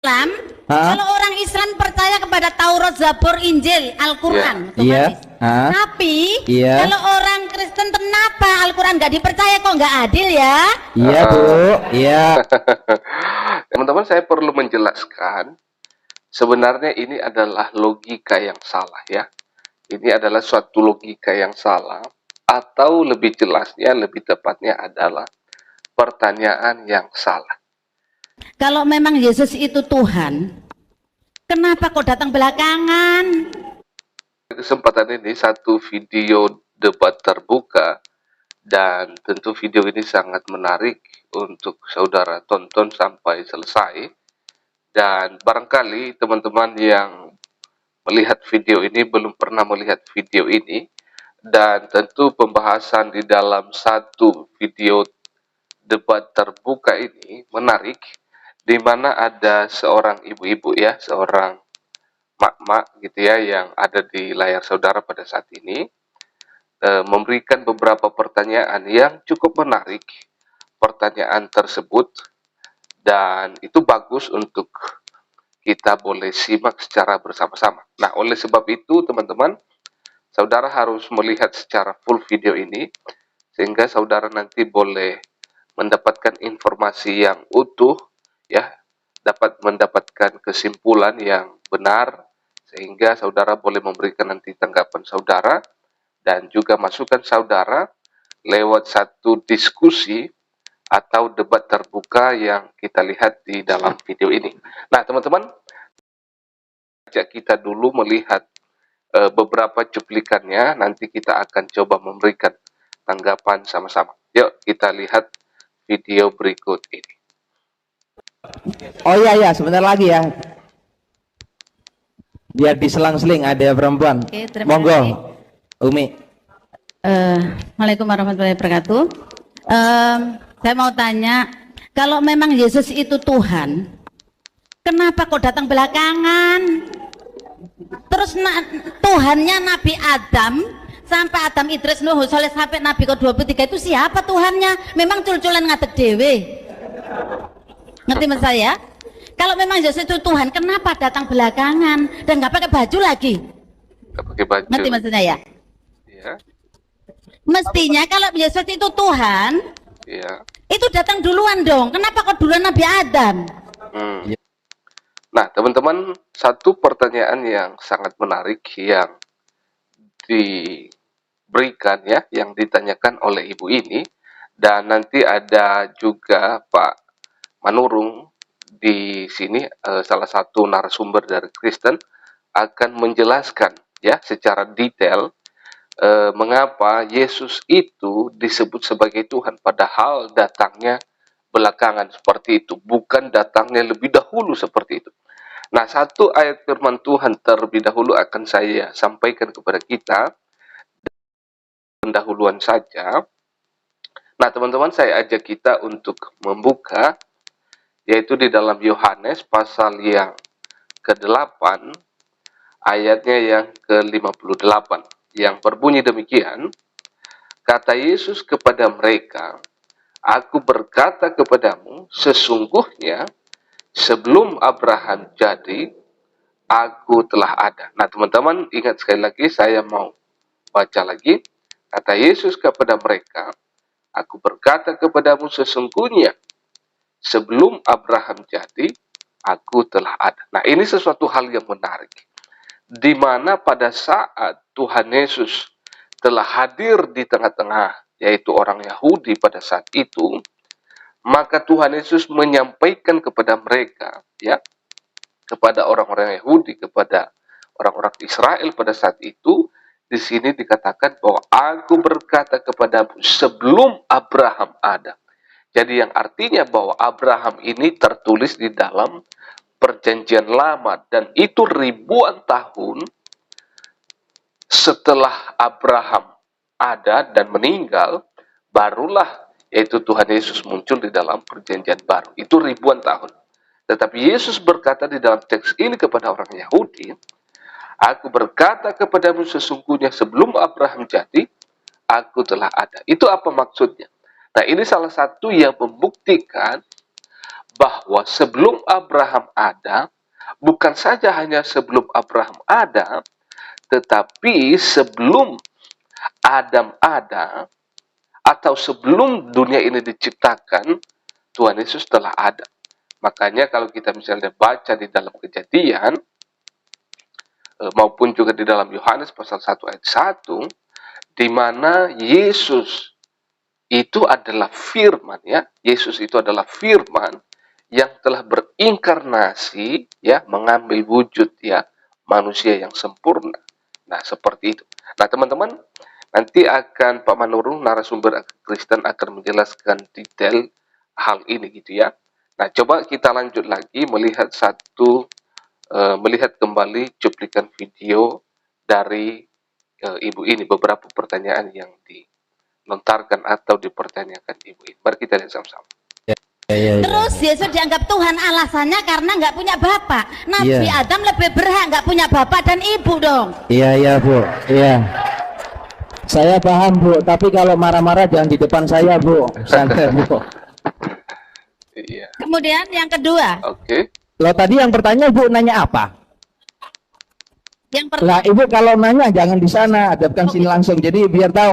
Islam, kalau orang Islam percaya kepada Taurat, Zabur, Injil, Al-Quran, Iya. Tapi Iya. kalau orang Kristen kenapa Al-Quran nggak dipercaya, kok nggak adil ya? Iya, Bu. Iya. Teman-teman, saya perlu menjelaskan, sebenarnya ini adalah logika yang salah ya. Ini adalah suatu logika yang salah, atau lebih jelasnya, lebih tepatnya adalah pertanyaan yang salah. Kalau memang Yesus itu Tuhan, kenapa kok datang belakangan? Kesempatan ini satu video debat terbuka, dan tentu video ini sangat menarik untuk saudara tonton sampai selesai. Dan barangkali teman-teman yang melihat video ini belum pernah melihat video ini, dan tentu pembahasan di dalam satu video debat terbuka ini menarik, di mana ada seorang ibu-ibu ya, seorang mak-mak gitu ya, yang ada di layar saudara pada saat ini, memberikan beberapa pertanyaan yang cukup menarik. Pertanyaan tersebut, dan itu bagus untuk kita boleh simak secara bersama-sama. Nah, oleh sebab itu teman-teman, saudara harus melihat secara full video ini, sehingga saudara nanti boleh mendapatkan informasi yang utuh, ya, dapat mendapatkan kesimpulan yang benar, sehingga saudara boleh memberikan nanti tanggapan saudara, dan juga masukan saudara lewat satu diskusi atau debat terbuka yang kita lihat di dalam video ini. Nah, teman-teman, kita dulu melihat beberapa cuplikannya, nanti kita akan coba memberikan tanggapan sama-sama. Yuk kita lihat video berikut ini. Oh iya, sebentar lagi ya. Biar diselang-seling ada perempuan. Oke, terima Monggo, kasih. Umi. Assalamualaikum warahmatullahi wabarakatuh. Saya mau tanya, kalau memang Yesus itu Tuhan, kenapa kok datang belakangan? Terus Tuhannya Nabi Adam sampai Adam, Idris, Nuh, Soleh sampai Nabi ke-23 itu siapa Tuhannya? Memang cul-culan ngadeg dewe. Ngerti mas saya? Kalau memang Yesus itu Tuhan, kenapa datang belakangan dan nggak pakai baju lagi? Nggak pakai baju. Ngerti maksudnya ya? Ya, Mestinya kalau Yesus itu Tuhan, ya. itu datang duluan dong. Kenapa kok duluan Nabi Adam? Nah, teman-teman, satu pertanyaan yang sangat menarik yang diberikan ya, yang ditanyakan oleh ibu ini, dan nanti ada juga Pak Manurung di sini, salah satu narasumber dari Kristen, akan menjelaskan ya secara detail mengapa Yesus itu disebut sebagai Tuhan, padahal datangnya belakangan seperti itu, bukan datangnya lebih dahulu seperti itu. Nah, satu ayat firman Tuhan terlebih dahulu akan saya sampaikan kepada kita, pendahuluan saja. Nah, teman-teman, saya ajak kita untuk membuka, yaitu di dalam Yohanes pasal yang ke-8, ayatnya yang ke-58, yang berbunyi demikian, kata Yesus kepada mereka, aku berkata kepadamu, sesungguhnya sebelum Abraham jadi, aku telah ada. Nah, teman-teman, ingat sekali lagi, saya mau baca lagi. Kata Yesus kepada mereka, aku berkata kepadamu, sesungguhnya sebelum Abraham jadi, aku telah ada. Nah, ini sesuatu hal yang menarik, di mana pada saat Tuhan Yesus telah hadir di tengah-tengah, yaitu orang Yahudi pada saat itu, maka Tuhan Yesus menyampaikan kepada mereka, ya, kepada orang-orang Yahudi, kepada orang-orang Israel pada saat itu, di sini dikatakan bahwa aku berkata kepadamu sebelum Abraham ada. Jadi yang artinya bahwa Abraham ini tertulis di dalam perjanjian lama, dan itu ribuan tahun setelah Abraham ada dan meninggal, barulah yaitu Tuhan Yesus muncul di dalam perjanjian baru. Itu ribuan tahun. Tetapi Yesus berkata di dalam teks ini kepada orang Yahudi, aku berkata kepadamu sesungguhnya sebelum Abraham jadi, aku telah ada. Itu apa maksudnya? Nah, ini salah satu yang membuktikan bahwa sebelum Abraham ada, bukan saja hanya sebelum Abraham ada, tetapi sebelum Adam ada, atau sebelum dunia ini diciptakan, Tuhan Yesus telah ada. Makanya kalau kita misalnya baca di dalam Kejadian, maupun juga di dalam Yohanes pasal 1 ayat 1, di mana Yesus itu adalah firman, ya. Yesus itu adalah firman yang telah berinkarnasi, ya, mengambil wujud, ya, manusia yang sempurna. Nah, seperti itu. Nah, teman-teman, nanti akan Pak Manurung, narasumber Kristen, akan menjelaskan detail hal ini, gitu ya. Nah, coba kita lanjut lagi melihat kembali cuplikan video dari ibu ini, beberapa pertanyaan yang dilontarkan atau dipertanyakan ibu ini. Mari kita lihat sama-sama. Terus Yesus dianggap Tuhan, alasannya karena nggak punya bapak. Nabi Adam lebih berhak nggak punya bapak dan ibu dong. Iya Bu, iya. Saya paham Bu, tapi kalau marah-marah jangan di depan saya Bu. Santai Bu. Iya. Kemudian yang kedua, Oke. Loh tadi yang bertanya Ibu nanya apa? yang Lah Ibu kalau nanya jangan di sana, hadapkan sini langsung. Jadi biar tahu.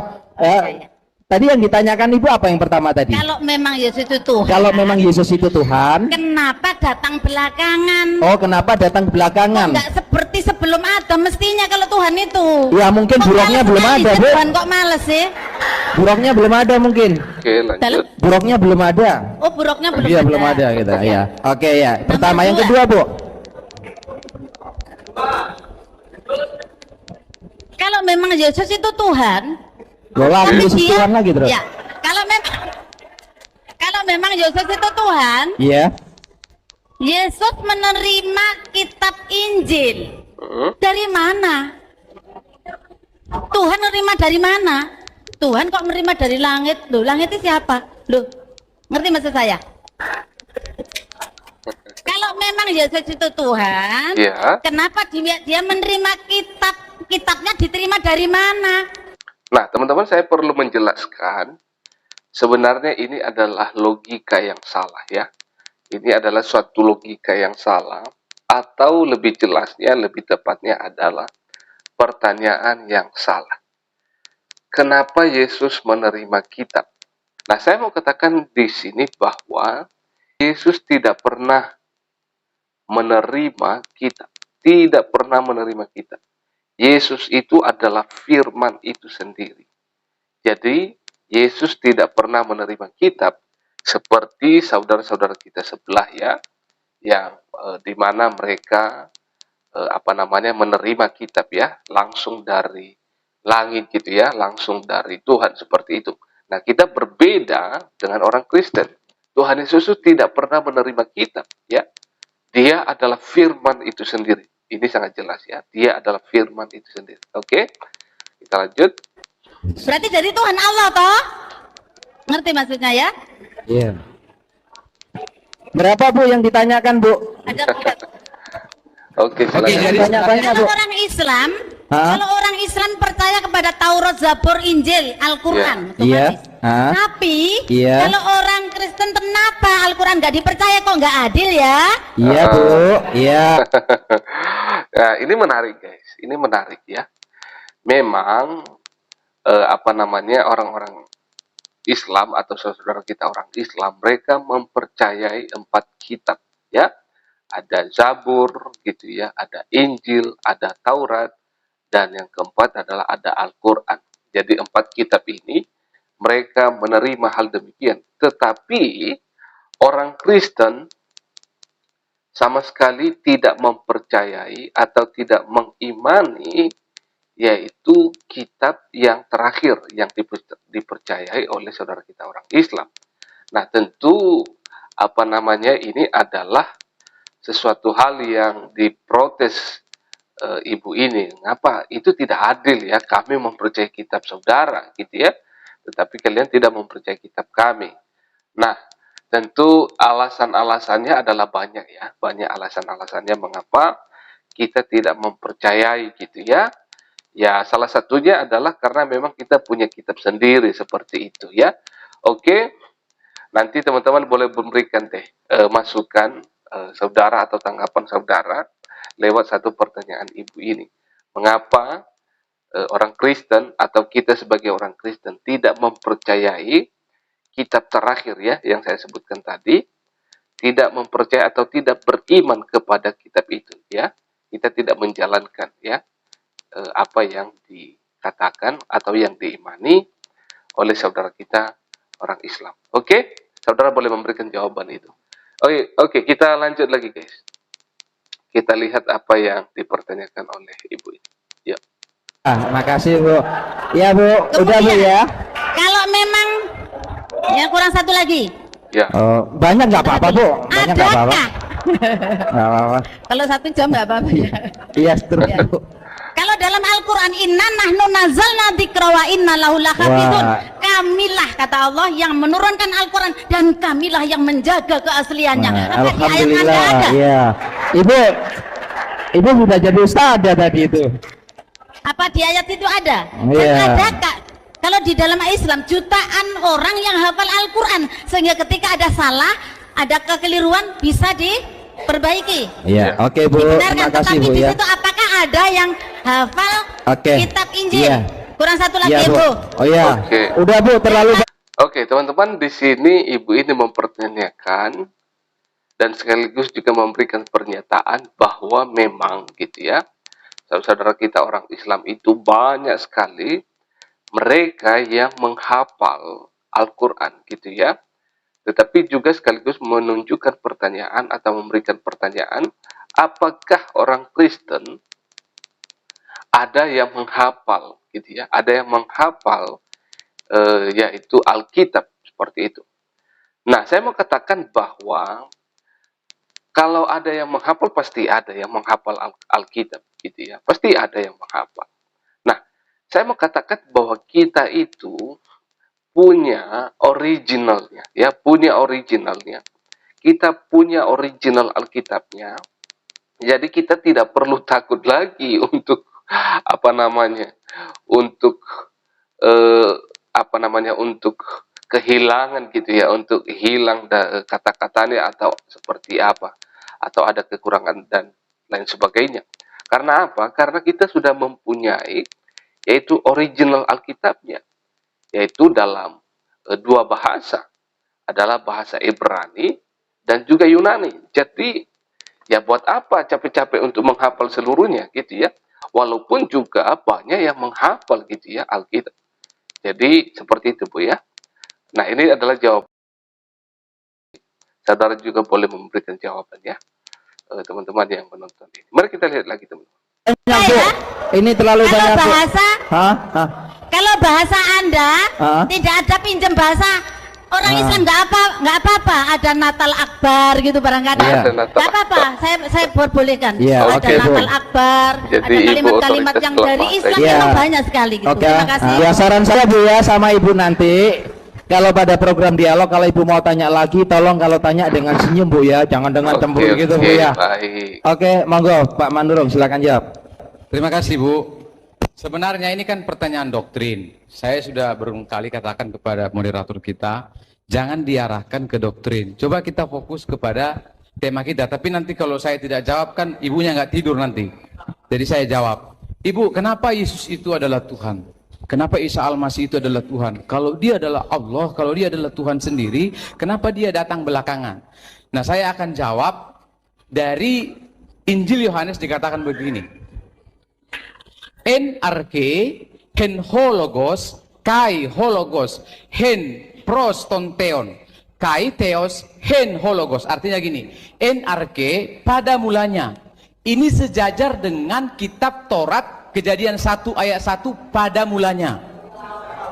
Tadi yang ditanyakan Ibu apa yang pertama tadi? kalau memang Yesus itu Tuhan, Kalau memang Yesus itu Tuhan, kenapa datang belakangan? oh kenapa datang belakangan? Nggak seperti sebelum Adam, mestinya kalau Tuhan itu. Ya mungkin Kok buruknya males belum sekali ada sih Bu. Tuhan kok males sih? Buruknya belum ada mungkin. Oke, lanjut. Buruknya belum ada. Oh, buruknya belum Iya ada. belum ada gitu. Ya. Oke ya. Pertama, yang dua. kedua Bu. Kalau memang Yesus itu Tuhan, Loh lagi tapi Yesus dia, Tuhan lagi terus. ya, kalau memang Yesus itu Tuhan, Iya. Yesus menerima kitab Injil dari mana? Tuhan menerima dari mana? Tuhan kok menerima dari langit? Loh, langit itu siapa? Loh, ngerti maksud saya? Kalau memang Yesus itu Tuhan, Iya. kenapa dia menerima kitabnya diterima dari mana? Nah, teman-teman, saya perlu menjelaskan, sebenarnya ini adalah logika yang salah, ya. Ini adalah suatu logika yang salah, atau lebih jelasnya, lebih tepatnya adalah pertanyaan yang salah. Kenapa Yesus menerima kitab? Nah, saya mau katakan di sini bahwa Yesus tidak pernah menerima kitab. Tidak pernah menerima kitab. Yesus itu adalah firman itu sendiri. Jadi, Yesus tidak pernah menerima kitab seperti saudara-saudara kita sebelah, ya, yang di mana mereka menerima kitab, ya, langsung dari langit gitu, ya, langsung dari Tuhan seperti itu. Nah, kita berbeda dengan orang Kristen. Tuhan Yesus tidak pernah menerima kitab, ya. Dia adalah firman itu sendiri. Ini sangat jelas, ya. Dia adalah firman itu sendiri. Oke? Kita lanjut. Berarti dari Tuhan Allah toh? Ngerti maksudnya ya? Iya. Berapa Bu yang ditanyakan Bu? Ada Oke, silakan. jadi banyak-banyak Bu. kalau orang Islam, Hah? kalau orang Islam percaya kepada Taurat, Zabur, Injil, Al-Qur'an, Iya. otomatis. Hah? Tapi Iya. kalau orang Kristen kenapa Al-Qur'an nggak dipercaya, kok nggak adil ya? Iya Bu. Iya. Nah, ini menarik, guys. Ini menarik, ya. Memang orang-orang Islam atau saudara kita orang Islam, mereka mempercayai 4 kitab, ya. Ada Zabur gitu, ya, ada Injil, ada Taurat, dan yang keempat adalah ada Al-Qur'an. Jadi 4 kitab ini mereka menerima hal demikian. Tetapi orang Kristen sama sekali tidak mempercayai atau tidak mengimani yaitu kitab yang terakhir yang dipercayai oleh saudara kita orang Islam. Nah, tentu ini adalah sesuatu hal yang diprotes ibu ini. Ngapa? Itu tidak adil, ya. Kami mempercayai kitab saudara, gitu, ya. Tetapi kalian tidak mempercayai kitab kami. Nah, tentu alasan-alasannya adalah banyak, ya. Banyak alasan-alasannya mengapa kita tidak mempercayai, gitu, ya. Ya, salah satunya adalah karena memang kita punya kitab sendiri seperti itu, ya. Oke. Nanti teman-teman boleh memberikan masukan saudara atau tanggapan saudara lewat satu pertanyaan ibu ini. Mengapa orang Kristen atau kita sebagai orang Kristen tidak mempercayai kitab terakhir ya yang saya sebutkan tadi, tidak mempercayai atau tidak beriman kepada kitab itu ya. Kita tidak menjalankan ya apa yang dikatakan atau yang diimani oleh saudara kita orang Islam. Oke? Saudara boleh memberikan jawaban itu. Oke, kita lanjut lagi guys. Kita lihat apa yang dipertanyakan oleh ibu ini. Ya. Makasih Bu. Ya Bu, udah Bu ya. Kalau memang ya kurang satu lagi. Ya. Banyak nggak apa-apa Bu. Banyak nggak apa-apa. Adakah? Nggak apa-apa. Kalau 1 jam nggak apa-apa ya. Iya terus Bu. Kalau dalam Al-Quran, inna nahnu nazzalna dzikra wa inna lahu lahafizun. Kamilah kata Allah yang menurunkan Al-Quran dan kamilah yang menjaga keasliannya. Apa di ayat Anda ada? Ya. Ibu sudah jadi ustadzah tadi itu. Apa di ayat itu ada? Iya. Dan ada Kak. Kalau di dalam Islam jutaan orang yang hafal Al-Quran sehingga ketika ada salah, ada kekeliruan bisa diperbaiki. Iya, oke Bu. Dibenarkan. Terima kasih Tetapi Bu di ya. situ apakah ada yang hafal kitab Injil? Iya. Kurang satu lagi Iya, ya, Bu. Bu. Oh iya. Oke. Udah Bu, terlalu Oke, teman-teman, di sini ibu ini mempertanyakan dan sekaligus juga memberikan pernyataan bahwa memang gitu ya, saudara kita orang Islam itu banyak sekali mereka yang menghafal Al-Quran gitu ya. Tetapi juga sekaligus menunjukkan pertanyaan atau memberikan pertanyaan, apakah orang Kristen ada yang menghafal gitu ya, ada yang menghafal yaitu Alkitab seperti itu. Nah, saya mau katakan bahwa kalau ada yang menghafal pasti ada yang menghafal Alkitab gitu ya, pasti ada yang menghafal. Nah, saya mau katakan bahwa kita itu punya originalnya ya, punya originalnya. Kita punya original Alkitabnya. Jadi kita tidak perlu takut lagi untuk untuk kehilangan gitu ya, untuk hilang kata-katanya atau seperti apa, atau ada kekurangan dan lain sebagainya. Karena apa? Karena kita sudah mempunyai yaitu original Alkitabnya, yaitu dalam dua bahasa, adalah bahasa Ibrani dan juga Yunani. Jadi ya buat apa capek-capek untuk menghafal seluruhnya gitu ya, walaupun juga banyak yang menghafal gitu ya Alkitab. Jadi seperti itu Bu ya. Nah, ini adalah jawaban. Saudara juga boleh memberikan jawaban ya, teman-teman yang menonton ini. Mari kita lihat lagi teman-teman. Ini terlalu Kalau banyak Bu. bahasa, kalau bahasa Anda tidak ada pinjam bahasa orang Islam nggak apa-apa. Ada Natal Akbar gitu barangkali. Iya. Natal Nggak apa-apa. Saya bolehkan. Iya, Ada oke, Bu. Natal Akbar. Jadi, ada Ibu kalimat-kalimat otoritas yang dalam dari bahasa Islam Iya. memang banyak sekali gitu. Oke. Terima kasih. Ya saran saya Bu ya sama Ibu nanti, kalau pada program dialog, kalau Ibu mau tanya lagi, tolong kalau tanya dengan senyum Bu ya, jangan dengan cemburu gitu Bu ya. Baik. Oke, monggo Pak Mandurung silakan jawab. Terima kasih Bu. Sebenarnya ini kan pertanyaan doktrin. Saya sudah berkali katakan kepada moderator kita, jangan diarahkan ke doktrin. Coba kita fokus kepada tema kita. Tapi nanti kalau saya tidak jawab kan ibunya nggak tidur nanti. Jadi saya jawab, Ibu, kenapa Yesus itu adalah Tuhan? Kenapa Isa Al-Masih itu adalah Tuhan? Kalau dia adalah Allah, kalau dia adalah Tuhan sendiri, kenapa dia datang belakangan? Nah, saya akan jawab dari Injil Yohanes dikatakan begini. En arke, hen hologos, kai hologos, hen prostonteon, kai theos, hen hologos. Artinya gini, en arke pada mulanya. Ini sejajar dengan kitab Taurat Kejadian 1 ayat 1 pada mulanya.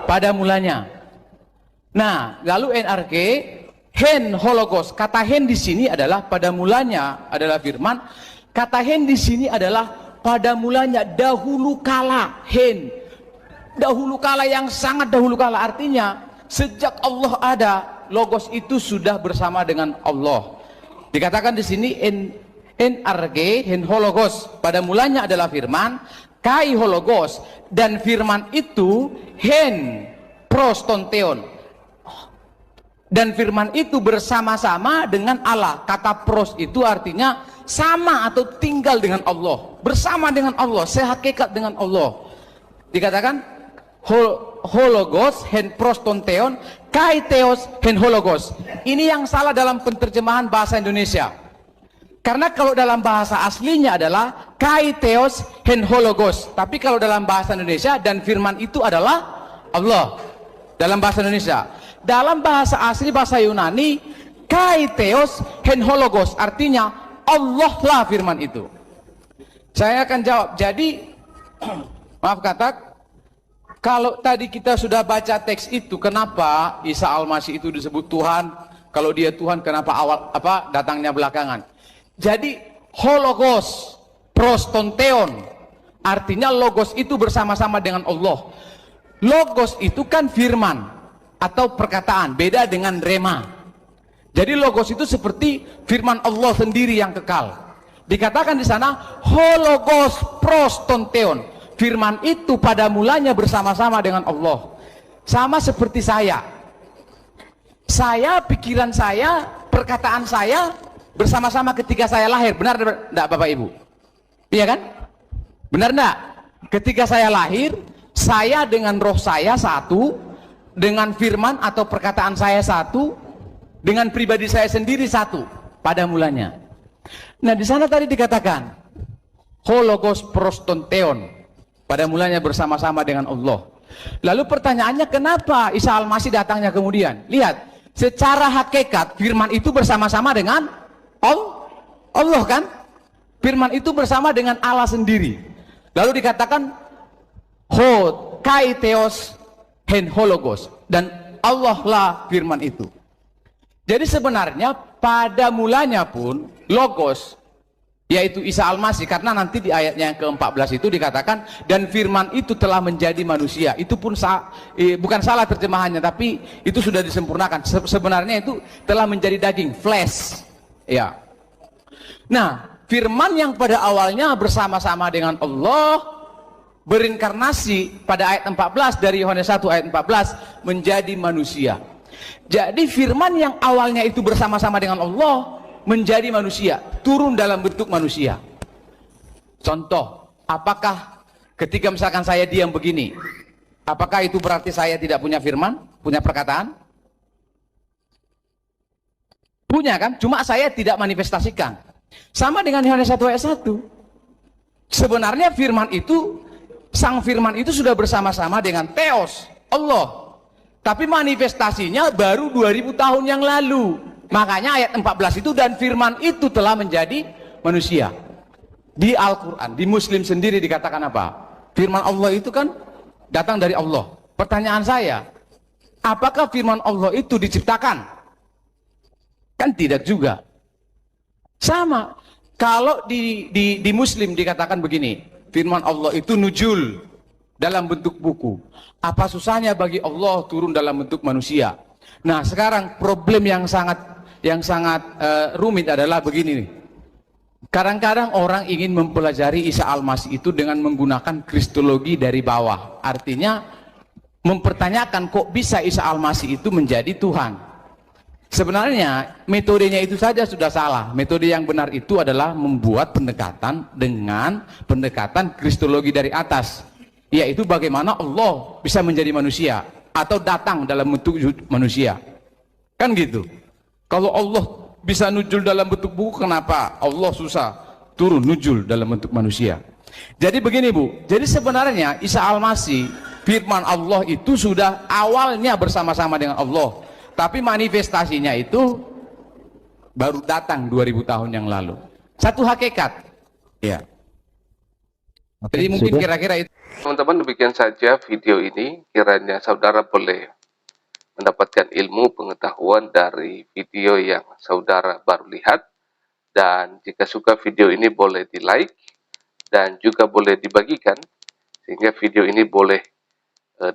Pada mulanya. Nah, lalu NRK hen hologos. Kata hen di sini adalah pada mulanya adalah firman. Kata hen di sini adalah pada mulanya dahulu kala. Hen. Dahulu kala yang sangat dahulu kala, artinya sejak Allah ada, logos itu sudah bersama dengan Allah. Dikatakan di sini NRK hen hologos. Pada mulanya adalah firman, kai hologos, dan firman itu hen prostonteon. dan firman itu bersama-sama dengan Allah. Kata pros itu artinya sama atau tinggal dengan Allah, bersama dengan Allah, sehakikat dengan Allah. Dikatakan hologos hen prostonteon kai theos hen hologos. Ini yang salah dalam penerjemahan bahasa Indonesia. Karena kalau dalam bahasa aslinya adalah kai theos hen hologos, tapi kalau dalam bahasa Indonesia dan firman itu adalah Allah. Dalam bahasa Indonesia, dalam bahasa asli bahasa Yunani kai theos hen hologos, artinya Allah lah firman itu. Saya akan jawab. Jadi maaf kata, kalau tadi kita sudah baca teks itu, kenapa Isa Al-Masih itu disebut Tuhan? Kalau dia Tuhan, kenapa datangnya belakangan? Jadi hologos prostonteon, artinya logos itu bersama-sama dengan Allah. Logos itu kan firman atau perkataan, beda dengan rema. Jadi logos itu seperti firman Allah sendiri yang kekal. Dikatakan di sana hologos prostonteon, firman itu pada mulanya bersama-sama dengan Allah. Sama seperti saya, pikiran saya, perkataan saya bersama-sama ketika saya lahir. Benar enggak Bapak Ibu? Iya kan? Benar enggak? Ketika saya lahir, saya dengan roh saya satu, dengan firman atau perkataan saya satu, dengan pribadi saya sendiri satu pada mulanya. Nah, di sana tadi dikatakan hologos prostonteon, pada mulanya bersama-sama dengan Allah. Lalu pertanyaannya, kenapa Isa Al-Masih datangnya kemudian? Lihat, secara hakikat firman itu bersama-sama dengan Allah kan? Firman itu bersama dengan Allah sendiri. Lalu dikatakan kai theos hen hologos, dan Allah lah firman itu. Jadi sebenarnya pada mulanya pun logos, yaitu Isa Al-Masih, karena nanti di ayatnya yang ke-14 itu dikatakan dan firman itu telah menjadi manusia. Itu pun bukan salah terjemahannya, tapi itu sudah disempurnakan. Sebenarnya itu telah menjadi daging, flesh. Ya. Nah, firman yang pada awalnya bersama-sama dengan Allah berinkarnasi pada ayat 14 dari Yohanes 1 ayat 14 menjadi manusia. Jadi firman yang awalnya itu bersama-sama dengan Allah menjadi manusia, turun dalam bentuk manusia. Contoh, apakah ketika misalkan saya diam begini, apakah itu berarti saya tidak punya firman, punya perkataan? Punya kan? Cuma saya tidak manifestasikan. Sama dengan Yohanes 1 ayat 1. Sebenarnya firman itu, sang firman itu sudah bersama-sama dengan Theos, Allah. Tapi manifestasinya baru 2000 tahun yang lalu. Makanya ayat 14 itu dan firman itu telah menjadi manusia. Di Al-Quran, di Muslim sendiri dikatakan apa? Firman Allah itu kan datang dari Allah. Pertanyaan saya, apakah firman Allah itu diciptakan? Kan tidak juga. Sama, kalau di Muslim dikatakan begini, firman Allah itu nuzul dalam bentuk buku. Apa susahnya bagi Allah turun dalam bentuk manusia? Nah, sekarang problem yang sangat rumit adalah begini nih. Kadang-kadang orang ingin mempelajari Isa Al-Masih itu dengan menggunakan kristologi dari bawah. Artinya mempertanyakan kok bisa Isa Al-Masih itu menjadi Tuhan. Sebenarnya metodenya itu saja sudah salah. Metode yang benar itu adalah membuat pendekatan dengan pendekatan kristologi dari atas, yaitu bagaimana Allah bisa menjadi manusia atau datang dalam bentuk manusia. Kan gitu. Kalau Allah bisa nujul dalam bentuk buku, kenapa Allah susah turun nujul dalam bentuk manusia? Jadi begini Bu, jadi sebenarnya Isa Al-Masih, firman Allah itu sudah awalnya bersama-sama dengan Allah, tapi manifestasinya itu baru datang 2000 tahun yang lalu. Satu hakikat. Ya. Jadi mungkin kira-kira itu. Teman-teman, demikian saja video ini. Kiranya saudara boleh mendapatkan ilmu pengetahuan dari video yang saudara baru lihat. Dan jika suka video ini boleh di like dan juga boleh dibagikan, sehingga video ini boleh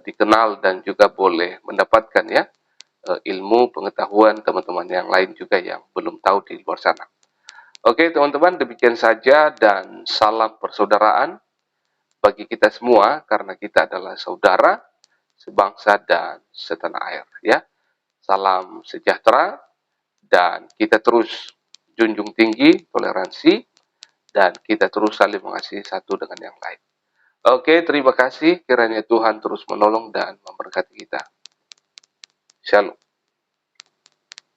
dikenal dan juga boleh mendapatkan ya ilmu pengetahuan teman-teman yang lain juga yang belum tahu di luar sana. Oke teman-teman, demikian saja dan salam persaudaraan bagi kita semua, karena kita adalah saudara sebangsa dan setanah air ya. salam sejahtera, dan kita terus junjung tinggi toleransi, dan kita terus saling mengasihi satu dengan yang lain. Oke, terima kasih. Kiranya Tuhan terus menolong dan memberkati kita. Shalom.